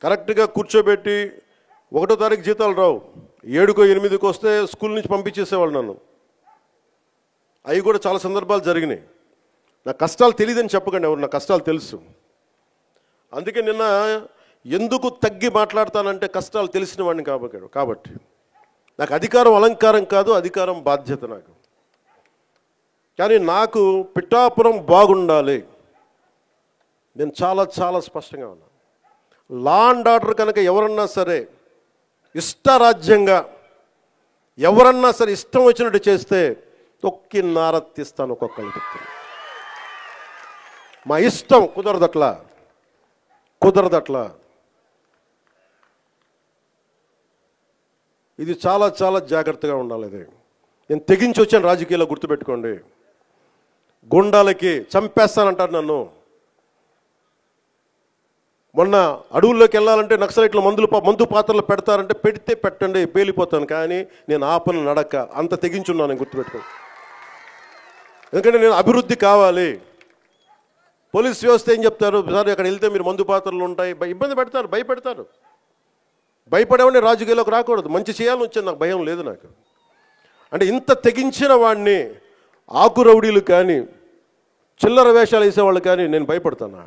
కరెక్ట్గా కూర్చోబెట్టి 1వ తారీఖు జీతాలు రావు, 7కో 8కో వస్తే స్కూల్ నుంచి పంపించేసేవాళ్ళు నన్ను. అవి కూడా చాలా సందర్భాలు జరిగినాయి. నా కష్టాలు తెలియదని చెప్పకండి ఎవరు, నా కష్టాలు తెలుసు. అందుకే నిన్న ఎందుకు తగ్గి మాట్లాడతానంటే కష్టాలు తెలిసిన వాడిని కాబట్టి. నాకు అధికారం అలంకారం కాదు, అధికారం బాధ్యత నాకు. కానీ నాకు పిఠాపురం బాగుండాలి. నేను చాలా చాలా స్పష్టంగా ఉన్నాను. లా అండ్ ఆర్డర్ కనుక ఎవరన్నా సరే ఇష్టరాజ్యంగా ఎవరన్నా సరే ఇష్టం వచ్చినట్టు చేస్తే తొక్కి నారత్తిస్తాను ఒక్కొక్కరికి. మా ఇష్టం కుదరదట్లా. ఇది చాలా చాలా జాగ్రత్తగా ఉండాలి. ఇది నేను తెగించి వచ్చాను రాజకీయాల్లో, గుర్తుపెట్టుకోండి. గుండాలకి చంపేస్తానంటారు నన్ను. మొన్న అడవుల్లోకి వెళ్ళాలంటే నక్సలైట్లు మందు పాత్రలు పెడతారంటే పెడితే పెట్టండి, పేలిపోతాను. కానీ నేను ఆపను నడక, అంత తెగించున్నాను. నేను గుర్తుపెట్టుకోండి. ఎందుకంటే నేను అభివృద్ధి కావాలి. పోలీస్ వ్యవస్థ ఏం చెప్తారు, సార్ అక్కడ వెళ్తే మీరు మందు పాత్రలు ఉంటాయి, ఇబ్బంది పెడతారు, భయపెడతారు. భయపడేవాడిని రాజకీయాల్లోకి రాకూడదు. మంచి చేయాలని వచ్చాను, నాకు భయం లేదు నాకు. అంటే ఇంత తెగించిన వాడిని ఆకు రౌడీలు కానీ చిల్లర వేషాలు వేసేవాళ్ళు కానీ నేను భయపడతానా?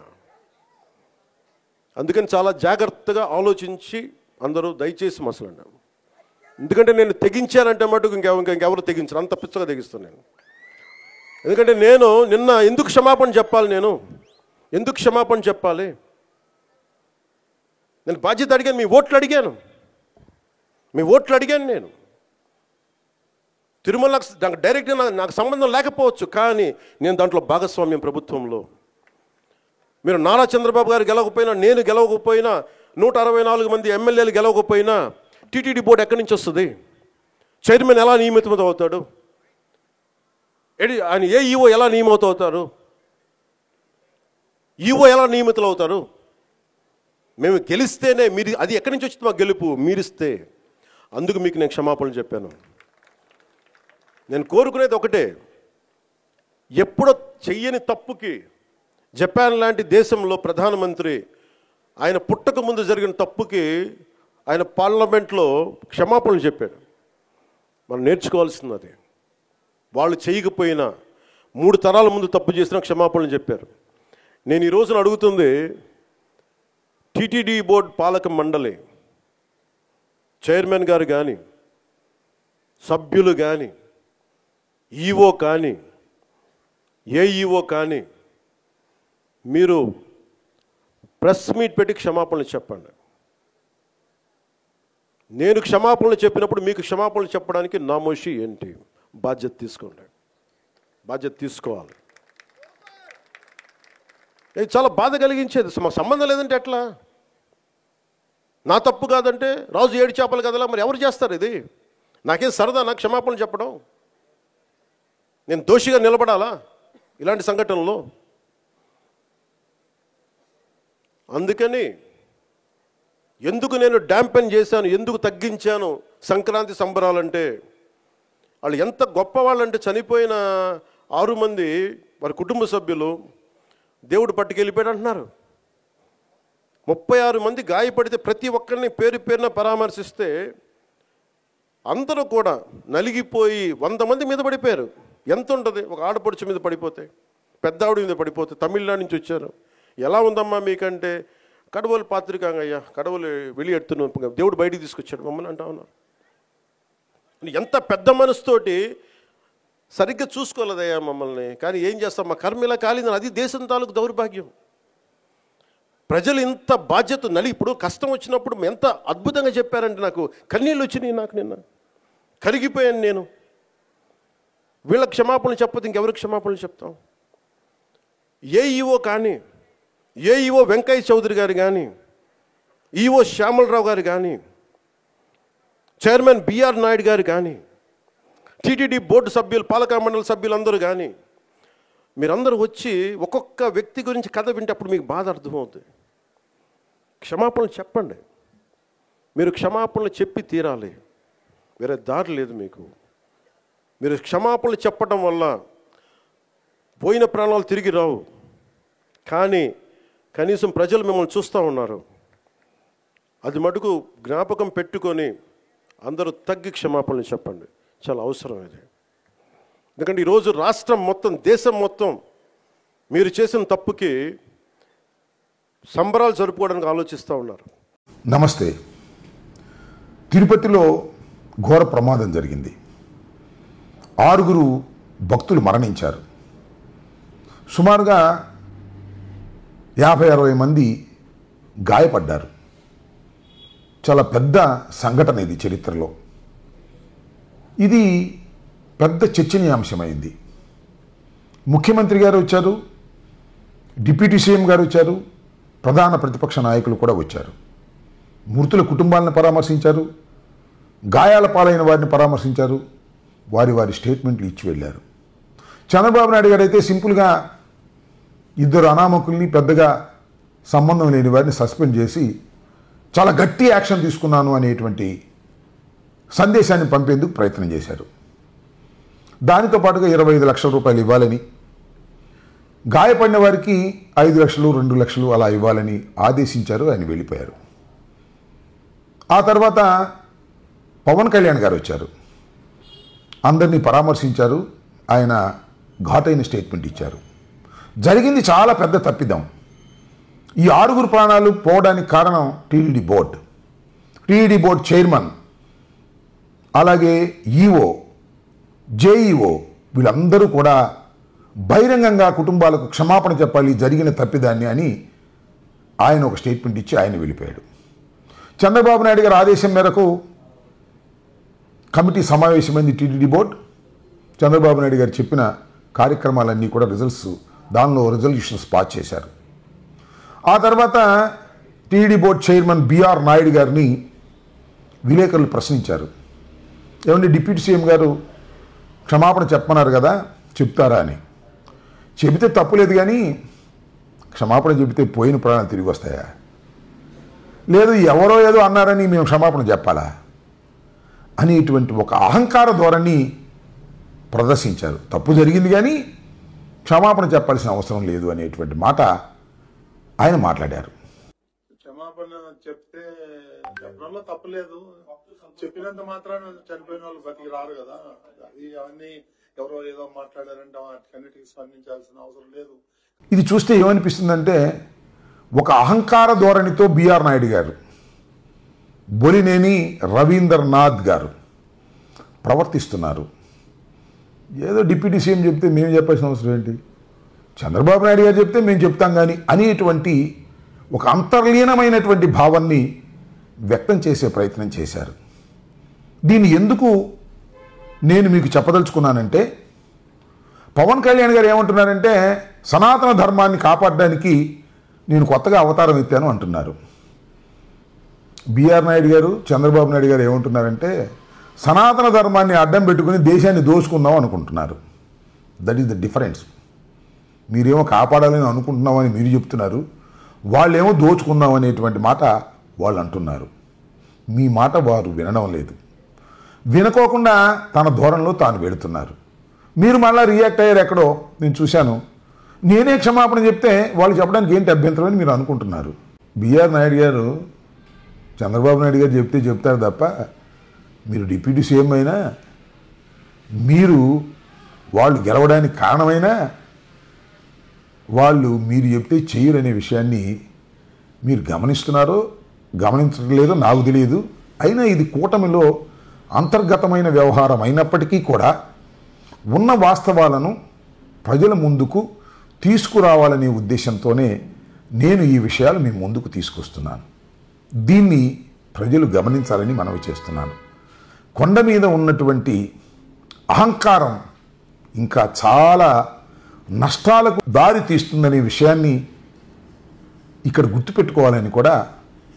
అందుకని చాలా జాగ్రత్తగా ఆలోచించి అందరూ దయచేసి మసలండి. ఎందుకంటే నేను తెగించానంటే మటుకు ఇంకెవరు తెగించరు, అంత పిచ్చగా తెగిస్తాను నేను. ఎందుకంటే నేను నిన్న ఎందుకు క్షమాపణ చెప్పాలి? ఎందుకు క్షమాపణ చెప్పాలి? నేను బాధ్యత అడిగాను, మీ ఓట్లు అడిగాను నేను. తిరుమల నాకు డైరెక్ట్గా నాకు సంబంధం లేకపోవచ్చు, కానీ నేను దాంట్లో భాగస్వామ్యం ప్రభుత్వంలో. మీరు నారా చంద్రబాబు గారు గెలవకపోయినా, నేను గెలవకపోయినా, 164 మంది ఎమ్మెల్యేలు గెలవకపోయినా టీటీడీ బోర్డు ఎక్కడి నుంచి వస్తుంది? చైర్మన్ ఎలా నియమితం అవుతాడు? ఆయన ఈఓ ఎలా నియమితవుతారు? ఈఓ ఎలా నియమితులు అవుతారు? మేము గెలిస్తేనే మీరు, అది ఎక్కడి నుంచి వచ్చింది మా గెలుపు? మీరిస్తే. అందుకు మీకు నేను క్షమాపణలు చెప్పాను. నేను కోరుకునేది ఒకటే, ఎప్పుడో చెయ్యని తప్పుకి జపాన్ లాంటి దేశంలో ప్రధానమంత్రి ఆయన పుట్టక ముందు జరిగిన తప్పుకి ఆయన పార్లమెంట్లో క్షమాపణలు చెప్పాడు. మనం నేర్చుకోవాల్సింది అది. వాళ్ళు చేయకపోయినా 3 తరాల ముందు తప్పు చేసినా క్షమాపణలు చెప్పారు. నేను ఈ రోజున అడుగుతుంది, టీటీడీ బోర్డు పాలక మండలి చైర్మన్ గారు కానీ, సభ్యులు కానీ, ఈఓ కానీ, ఏఈఓ కానీ, మీరు ప్రెస్ మీట్ పెట్టి క్షమాపణలు చెప్పండి. నేను క్షమాపణలు చెప్పినప్పుడు మీకు క్షమాపణలు చెప్పడానికి నామోషి ఏంటి? బాధ్యత తీసుకోండి, బాధ్యత తీసుకోవాలి. ఇది చాలా బాధ కలిగించేది. మాకు సంబంధం లేదంటే ఎట్లా? నా తప్పు కాదంటే రాజు 7 చేపలు కదలా, మరి ఎవరు చేస్తారు ఇది? నాకేం సరదా నాకు క్షమాపణలు చెప్పడం? నేను దోషిగా నిలబడాలా ఇలాంటి సంఘటనలో? అందుకని ఎందుకు నేను డ్యాంపెన్ చేశాను, ఎందుకు తగ్గించాను సంక్రాంతి సంబరాలంటే, వాళ్ళు ఎంత గొప్పవాళ్ళంటే చనిపోయిన 6 మంది వారి కుటుంబ సభ్యులు దేవుడు పట్టుకెళ్ళిపోయాడు అంటున్నారు. 36 మంది గాయపడితే ప్రతి ఒక్కరిని పేరున పరామర్శిస్తే అందరూ కూడా నలిగిపోయి 100 మంది మీద పడిపోయారు. ఎంత ఉంటుంది ఒక ఆడపడుచు మీద పడిపోతే, పెద్ద ఆవిడ మీద పడిపోతే? తమిళనాడు నుంచి వచ్చారు. ఎలా ఉందమ్మా మీకంటే, కడవలు పాత్రికాంగయ్యా, కడవలు వెళ్ళి ఎడుతున్నాం, దేవుడు బయటికి తీసుకొచ్చాడు మమ్మల్ని అంటా ఉన్నారు. ఎంత పెద్ద మనసుతోటి సరిగ్గా చూసుకోలేదయ్యా మమ్మల్ని, కానీ ఏం చేస్తాం, మా కర్మ ఇలా కాలిందని. అది దేశం తాలూకు దౌర్భాగ్యం. ప్రజలు ఇంత బాధ్యత ఇప్పుడు కష్టం వచ్చినప్పుడు ఎంత అద్భుతంగా చెప్పారంటే నాకు కన్నీళ్ళు వచ్చినాయి. నాకు నిన్న కరిగిపోయాను నేను. వీళ్ళకి క్షమాపణలు చెప్పదు ఇంకెవరికి క్షమాపణలు చెప్తాం? ఏఈఓ కానీ, ఏఈఓ వెంకయ్య చౌదరి గారు కానీ, ఈఓ శ్యామలరావు గారు కానీ, చైర్మన్ బిఆర్ నాయుడు గారు కానీ, టీటీడీ బోర్డు సభ్యులు, పాలక మండలి సభ్యులందరూ కానీ, మీరందరూ వచ్చి ఒక్కొక్క వ్యక్తి గురించి కథ వింటే అప్పుడు మీకు బాధ అర్థమవుతుంది. క్షమాపణలు చెప్పండి. మీరు క్షమాపణలు చెప్పి తీరాలి, వేరే దారి లేదు మీకు. మీరు క్షమాపణలు చెప్పడం వల్ల పోయిన ప్రాణాలు తిరిగి రావు, కానీ కనీసం ప్రజలు మిమ్మల్ని చూస్తూ ఉన్నారు. అది మటుకు జ్ఞాపకం పెట్టుకొని అందరూ తగ్గి క్షమాపణలు చెప్పండి. చాలా అవసరం ఇది. ఎందుకంటే ఈరోజు రాష్ట్రం మొత్తం, దేశం మొత్తం మీరు చేసిన తప్పుకి సంబరాలు జరుపుకోవడానికి ఆలోచిస్తూ ఉన్నారు. నమస్తే. తిరుపతిలో ఘోర ప్రమాదం జరిగింది. 6 భక్తులు మరణించారు. సుమారుగా 50-60 మంది గాయపడ్డారు. చాలా పెద్ద సంఘటన ఇది చరిత్రలో. ఇది పెద్ద చర్చనీయాంశమైంది. ముఖ్యమంత్రి గారు వచ్చారు, డిప్యూటీ సీఎం గారు వచ్చారు, ప్రధాన ప్రతిపక్ష నాయకులు కూడా వచ్చారు. మృతుల కుటుంబాలను పరామర్శించారు, గాయాల పాలైన వారిని పరామర్శించారు, వారి స్టేట్మెంట్లు ఇచ్చి వెళ్ళారు. చంద్రబాబు నాయుడు గారు అయితే సింపుల్గా 2 అనామకుల్ని, పెద్దగా సంబంధం లేని వారిని సస్పెండ్ చేసి చాలా గట్టి యాక్షన్ తీసుకున్నాను అనేటువంటి సందేశాన్ని పంపేందుకు ప్రయత్నం చేశారు. దానితో పాటుగా 25 లక్షల రూపాయలు ఇవ్వాలని, గాయపడిన వారికి 5 లక్షలు, 2 లక్షలు అలా ఇవ్వాలని ఆదేశించారు. ఆయన వెళ్ళిపోయారు. ఆ తర్వాత పవన్ కళ్యాణ్ గారు వచ్చారు, అందరినీ పరామర్శించారు. ఆయన ఘాటైన స్టేట్మెంట్ ఇచ్చారు. జరిగింది చాలా పెద్ద తప్పిదం. ఈ 6 ప్రాణాలు పోవడానికి కారణం టీటీడీ బోర్డు చైర్మన్, అలాగే ఈఓ, జేఈఓ వీళ్ళందరూ కూడా బహిరంగంగా కుటుంబాలకు క్షమాపణ చెప్పాలి జరిగిన తప్పిదాన్ని అని ఆయన ఒక స్టేట్మెంట్ ఇచ్చి ఆయన వెళ్ళిపోయాడు. చంద్రబాబు నాయుడు గారి ఆదేశం మేరకు కమిటీ సమావేశమైంది టీటీడీ బోర్డు. చంద్రబాబు నాయుడు గారు చెప్పిన కార్యక్రమాలన్నీ కూడా దానిలో రిజల్యూషన్స్ పాస్ చేశారు. ఆ తర్వాత TTD board chairman BR Naidu గారిని విలేకరులు ప్రశ్నించారు. ఏమంటే డిప్యూటీ సీఎం గారు క్షమాపణ చెప్పమన్నారు కదా, చెప్తారా అని. చెబితే తప్పులేదు, కానీ క్షమాపణ చెబితే పోయిన ప్రాణాలు తిరిగి వస్తాయా? లేదు ఎవరో ఏదో అన్నారని మేము క్షమాపణ చెప్పాలా అనేటువంటి ఒక అహంకార ధోరణి ప్రదర్శించారు. తప్పు జరిగింది కానీ క్షమాపణ చెప్పాల్సిన అవసరం లేదు అనేటువంటి మాట ఆయన మాట్లాడారు. క్షమాపణ చెప్తే చెప్పడంలో తప్పులేదు, చెప్పినంత మాత్రాన చనిపోయిన వాళ్ళు బతికి రారు కదా. అది అవన్నీ ఎవరో ఏదో మాట్లాడారంటే వాటికన్నిటికీ స్పందించాల్సిన అవసరం లేదు. ఇది చూస్తే ఏమనిపిస్తుందంటే, ఒక అహంకార ధోరణితో బిఆర్ నాయుడు గారు, బొలినేని రవీంద్రనాథ్ గారు ప్రవర్తిస్తున్నారు. ఏదో డిప్యూటీ సీఎం చెప్తే మేము చెప్పాల్సిన అవసరం ఏంటి, చంద్రబాబు నాయుడు గారు చెప్తే మేము చెప్తాం కానీ అనేటువంటి ఒక అంతర్లీనమైనటువంటి భావాన్ని వ్యక్తం చేసే ప్రయత్నం చేశారు. దీన్ని ఎందుకు నేను మీకు చెప్పదలుచుకున్నానంటే, పవన్ కళ్యాణ్ గారు ఏమంటున్నారంటే, సనాతన ధర్మాన్ని కాపాడడానికి నేను కొత్తగా అవతారం ఎత్తాను అంటున్నారు. బిఆర్ నాయుడు గారు, చంద్రబాబు నాయుడు గారు ఏమంటున్నారంటే, సనాతన ధర్మాన్ని అడ్డం పెట్టుకుని దేశాన్ని దోచుకుందాం అనుకుంటున్నారు. That is the difference. మీరేమో కాపాడాలని అనుకుంటున్నామని మీరు చెప్తున్నారు, వాళ్ళేమో దోచుకుందాం అనేటువంటి మాట వాళ్ళు అంటున్నారు. మీ మాట వారు వినడం లేదు. వినుకోకుండా తన ధోరణిలో తాను వెళుతున్నారు. మీరు మళ్ళీ రియాక్ట్ అయ్యారు ఎక్కడో నేను చూశాను. నేనే క్షమాపణ చెప్తే వాళ్ళు చెప్పడానికి ఏంటి అభ్యంతరం అని మీరు అనుకుంటున్నారు. బిఆర్ నాయుడు గారు, చంద్రబాబు నాయుడు గారు చెప్తే చెప్తారు తప్ప, మీరు డిప్యూటీ సీఎం అయినా, మీరు వాళ్ళు గెలవడానికి కారణమైనా, వాళ్ళు మీరు చెప్తే చేయరనే విషయాన్ని మీరు గమనించట్లేదో నాకు తెలియదు. అయినా ఇది కూటమిలో అంతర్గతమైన వ్యవహారం అయినప్పటికీ కూడా ఉన్న వాస్తవాలను ప్రజల ముందుకు తీసుకురావాలనే ఉద్దేశంతోనే నేను ఈ విషయాలు మీ ముందుకు తీసుకొస్తున్నాను. దీన్ని ప్రజలు గమనించాలని మనవి చేస్తున్నాను. కొండ మీద ఉన్నటువంటి అహంకారం ఇంకా చాలా నష్టాలకు దారి తీస్తుందనే విషయాన్ని ఇక్కడ గుర్తుపెట్టుకోవాలని కూడా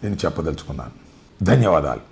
నేను చెప్పదలుచుకున్నాను. ధన్యవాదాలు.